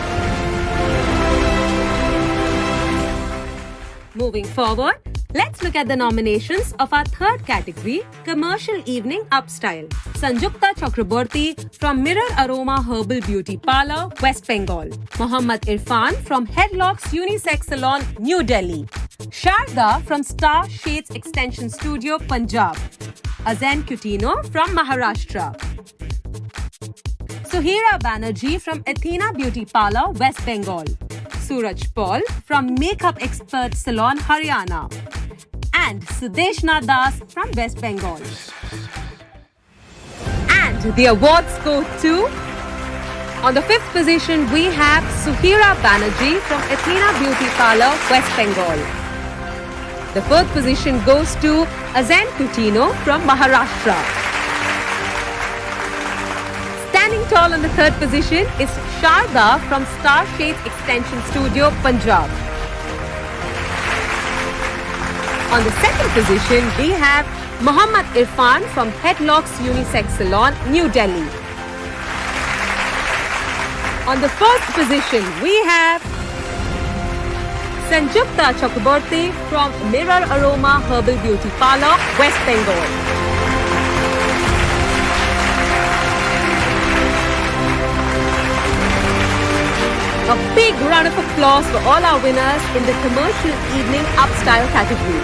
Moving forward, let's look at the nominations of our third category, Commercial Evening Upstyle. Sanjukta Chakraborty from Mirror Aroma Herbal Beauty Parlor, West Bengal. Mohammad Irfan from Headlocks Unisex Salon, New Delhi. Sharda from Star Shades Extension Studio, Punjab. Azan Cutino from Maharashtra. Suhira Banerjee from Athena Beauty Parlor, West Bengal. Suraj Paul from Makeup Expert Salon, Haryana. And Sudeshna Das from West Bengal. And the awards go to... On the fifth position, we have Suhira Banerjee from Athena Beauty Parlor, West Bengal. The fourth position goes to Azan Cutino from Maharashtra. Standing tall on the third position is Sharda from Star Shades Extension Studio, Punjab. On the second position, we have Mohammad Irfan from Headlocks Unisex Salon, New Delhi. On the first position, we have Sanjukta Chakraborty from Mirror Aroma Herbal Beauty Parlor, West Bengal. A big round of applause for all our winners in the Commercial Evening Upstyle category.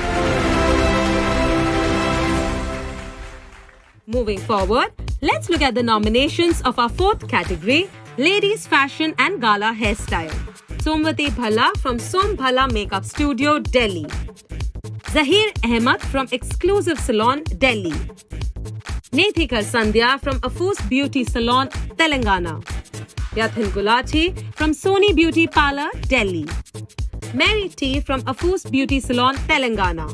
Moving forward, let's look at the nominations of our fourth category, Ladies Fashion and Gala Hairstyle. Somvati Bhalla from Som Bhalla Makeup Studio, Delhi. Zahir Ahmed from Exclusive Salon, Delhi. Nethikar Sandhya from Afus Beauty Salon, Telangana. Yathin Gulati from Sony Beauty Parlor, Delhi. Mary T from Afus Beauty Salon, Telangana.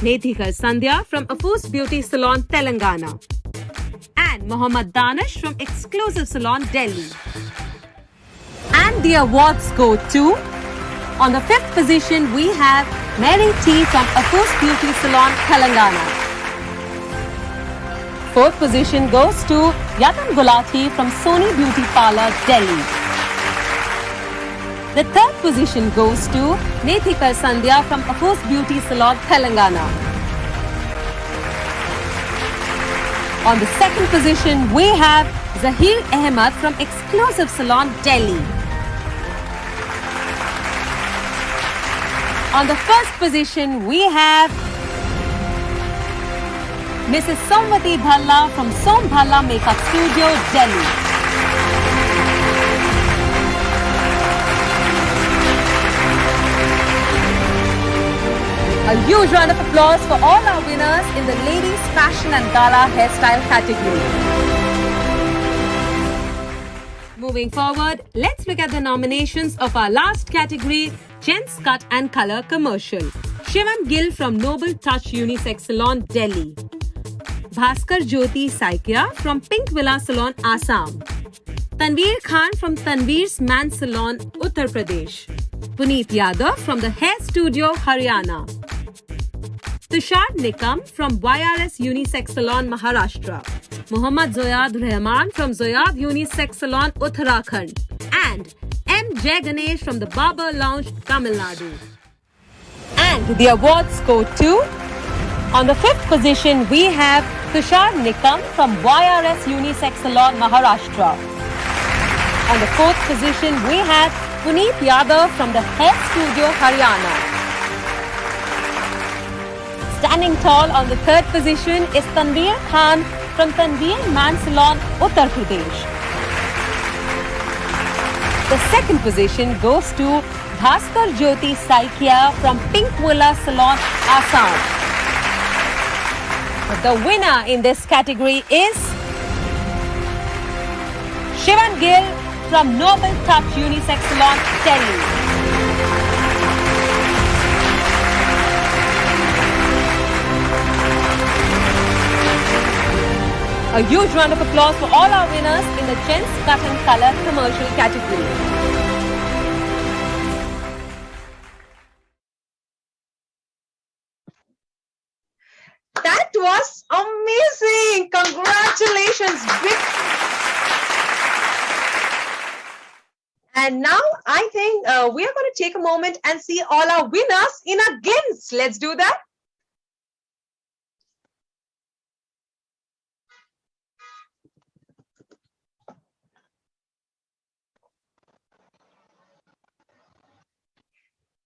Nethikar Sandhya from Afus Beauty Salon, Telangana. And Mohammad Danish from Exclusive Salon, Delhi. And the awards go to... On the fifth position, we have Mary T from Afus Beauty Salon, Telangana. Fourth position goes to Yatan Gulati from Sony Beauty Parlor, Delhi. The third position goes to Nethikar Sandhya from Afus Beauty Salon, Telangana. On the second position, we have Zahir Ahmed from Exclusive Salon, Delhi. On the first position, we have Mrs. Somvati Bhalla from Som Bhalla Makeup Studio, Delhi. huge round of applause for all our winners in the Ladies Fashion and Gala Hairstyle category. Moving forward, let's look at the nominations of our last category, Gents Cut and Color Commercial. Shivam Gill from Noble Touch Unisex Salon, Delhi. Bhaskar Jyoti Saikia from Pink Villa Salon, Assam. Tanveer Khan from Tanveer's Man Salon, Uttar Pradesh. Puneet Yadav from the Hair Studio, Haryana. Tushar Nikam from YRS Unisex Salon, Maharashtra. Muhammad Zoyad Rahman from Zoyad Unisex Salon, Uttarakhand. And M. Jay Ganesh from the Barber Lounge, Tamil Nadu. And the awards go to... On the 5th position, we have Tushar Nikam from YRS Unisex Salon, Maharashtra. On the 4th position, we have Puneet Yadav from the Hair Studio, Haryana. Standing tall on the 3rd position is Tanveer Khan from Tanveer Man Salon, Uttar Pradesh. The 2nd position goes to Bhaskar Jyoti Saikia from Pink Villa Salon, Assam. The winner in this category is Shivan Gill from Noble Touch Unisex Salon, Delhi. A huge round of applause for all our winners in the Gents Cut and Color Commercial category. That was amazing. Congratulations. And now I think we are going to take a moment and see all our winners in a glimpse. Let's do that.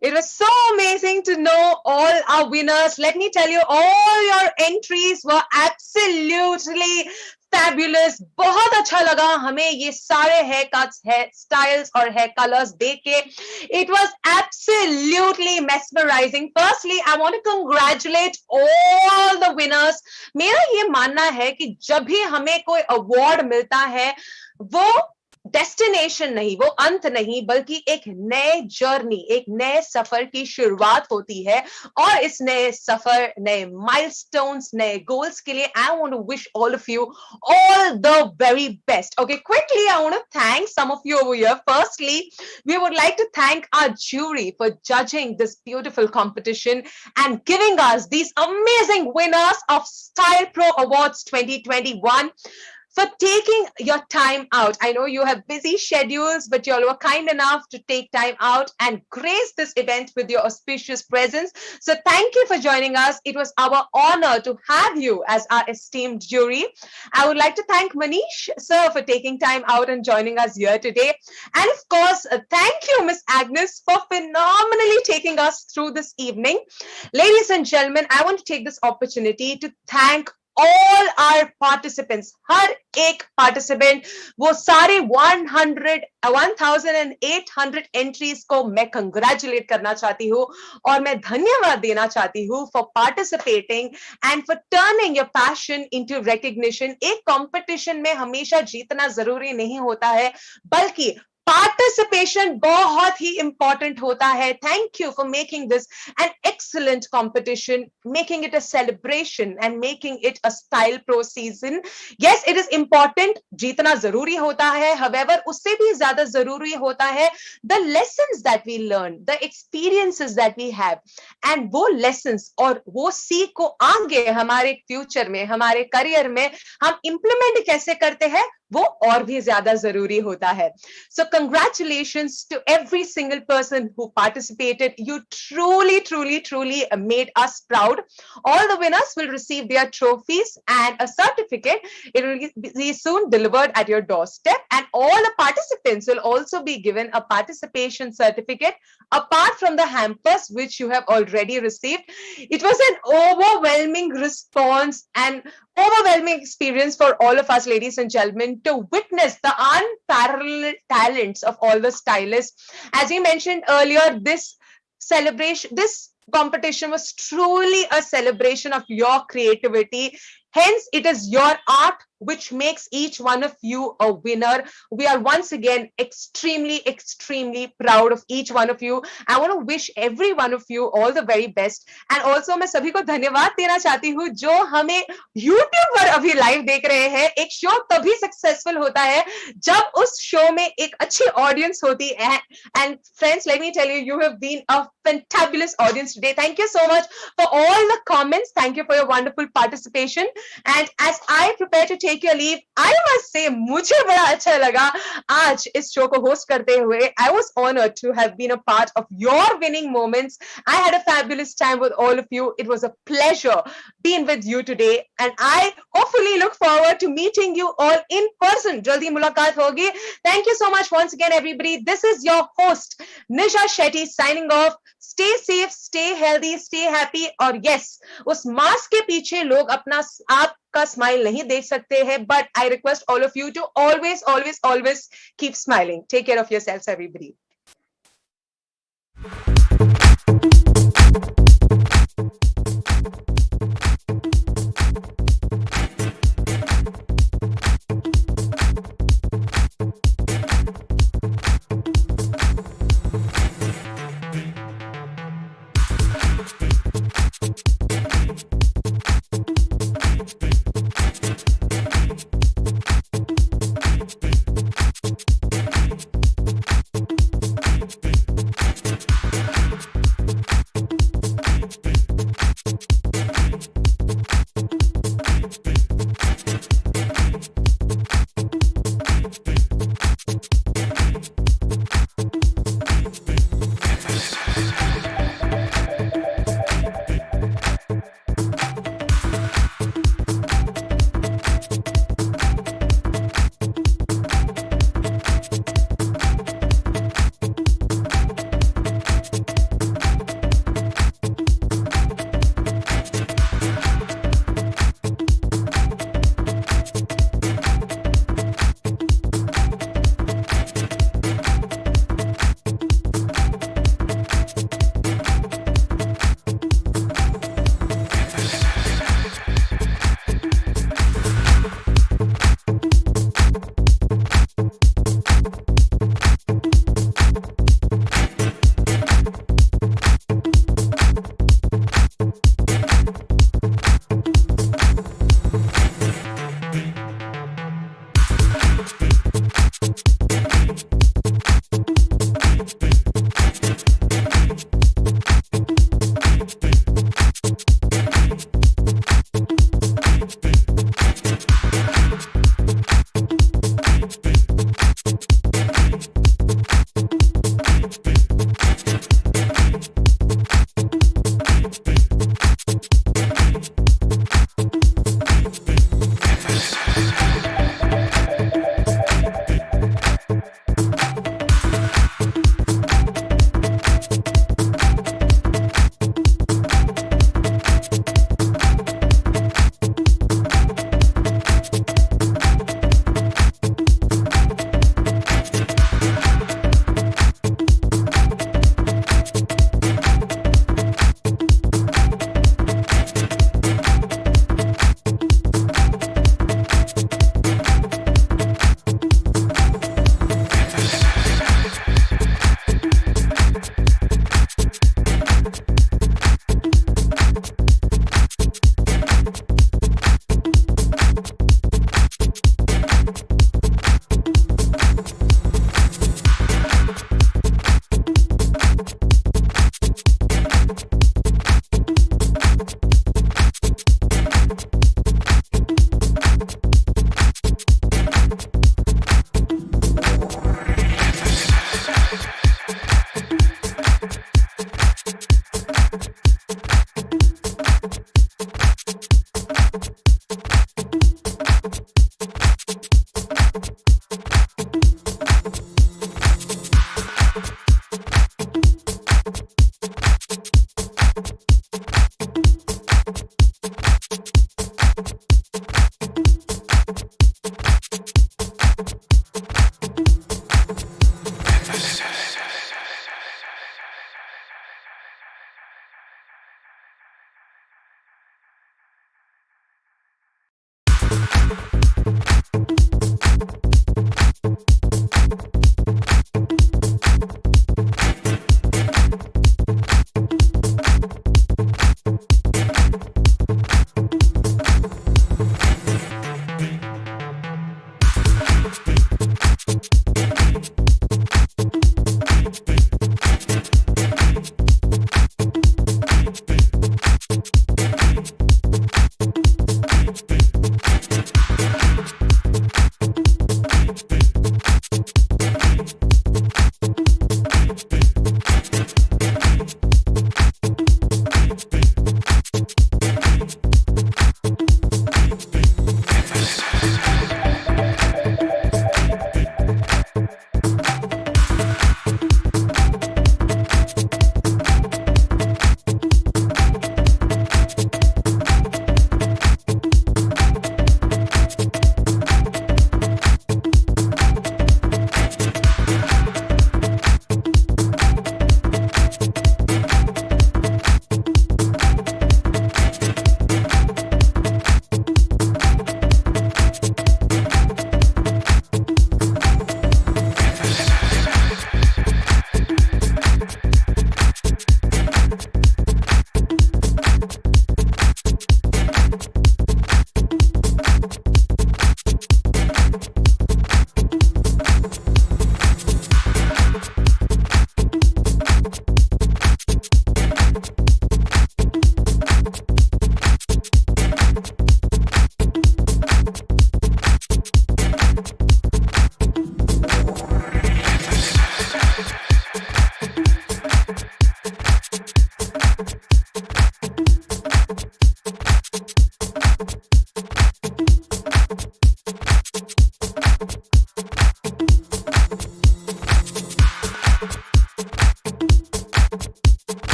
It was so amazing to know all our winners. Let me tell you, all your entries were absolutely fabulous. बहुत अच्छा लगा हमें ये सारे hair cuts, hair styles और hair colors देख के. It was absolutely mesmerizing. Firstly, I want to congratulate all the winners. मेरा ये मानना है कि जब भी हमें कोई award मिलता है, वो डेस्टिनेशन नहीं, वो अंत नहीं, बल्कि एक नए जर्नी, एक नए सफर की शुरुआत होती है. और इस नए सफर, नए माइलस्टोन्स, नए गोल्स के लिए I want to wish all of you all the very best. Okay, quickly I want to thank some of you over here. Firstly, we would like to thank our jury for judging this beautiful competition and giving us these amazing winners of Style Pro Awards 2021. For taking your time out. I know you have busy schedules, but you all were kind enough to take time out and grace this event with your auspicious presence. So thank you for joining us. It was our honor to have you as our esteemed jury. I would like to thank Manish, sir, for taking time out and joining us here today. And of course, thank you, Miss Agnes, for phenomenally taking us through this evening. Ladies and gentlemen, I want to take this opportunity to thank all our participants, हर एक participant, वो सारे 1800 entries को मैं congratulate करना चाहती हूँ और मैं धन्यवाद देना चाहती हूँ for participating and for turning your passion into recognition. एक competition में हमेशा जीतना जरूरी नहीं होता है, बल्कि participation बहुत ही important होता है. Thank you for making this an excellent competition, making it a celebration and making it a Style Pro season. Yes, it is important. जीतना जरूरी होता है. However, उससे भी ज़्यादा जरूरी होता है the lessons that we learn, the experiences that we have, and वो lessons और वो सीख को आगे हमारे future में, हमारे career में हम implement कैसे करते हैं, वो और भी ज़्यादा जरूरी होता है. So congratulations to every single person who participated. You truly made us proud. All the winners will receive their trophies and a certificate. It will be soon delivered at your doorstep, and all the participants will also be given a participation certificate apart from the hampers which you have already received. It was an overwhelming response and overwhelming experience for all of us, ladies and gentlemen, to witness the unparalleled talents of all the stylists. As we mentioned earlier, this celebration, this competition was truly a celebration of your creativity. Hence, it is your art which makes each one of you a winner. We are once again extremely, extremely proud of each one of you. I want to wish every one of you all the very best. And also, मैं सभी को धन्यवाद देना चाहती हूँ जो हमें YouTube पर अभी लाइव देख रहे हैं. एक शो तभी सक्सेसफुल होता है जब उस शो में एक अच्छी ऑडियंस होती है. And friends, let me tell you, you have been a fantabulous audience today. Thank you so much for all the comments. Thank you for your wonderful participation. And as I prepare to take your leave, I must say, मुझे बड़ा अच्छा लगा आज इस show को host करते हुए. I was honored to have been a part of your winning moments. I had a fabulous time with all of you. It was a pleasure being with you today, and I hopefully look forward to meeting you all in person. जल्दी मुलाकात होगी. Thank you so much once again, everybody. This is your host, Nisha Shetty, signing off. Stay safe, stay healthy, stay happy. और yes, उस mask के पीछे लोग अपना आपका स्माइल नहीं देख सकते हैं, but I request all of you to always, always, always keep smiling. Take care of yourselves, everybody.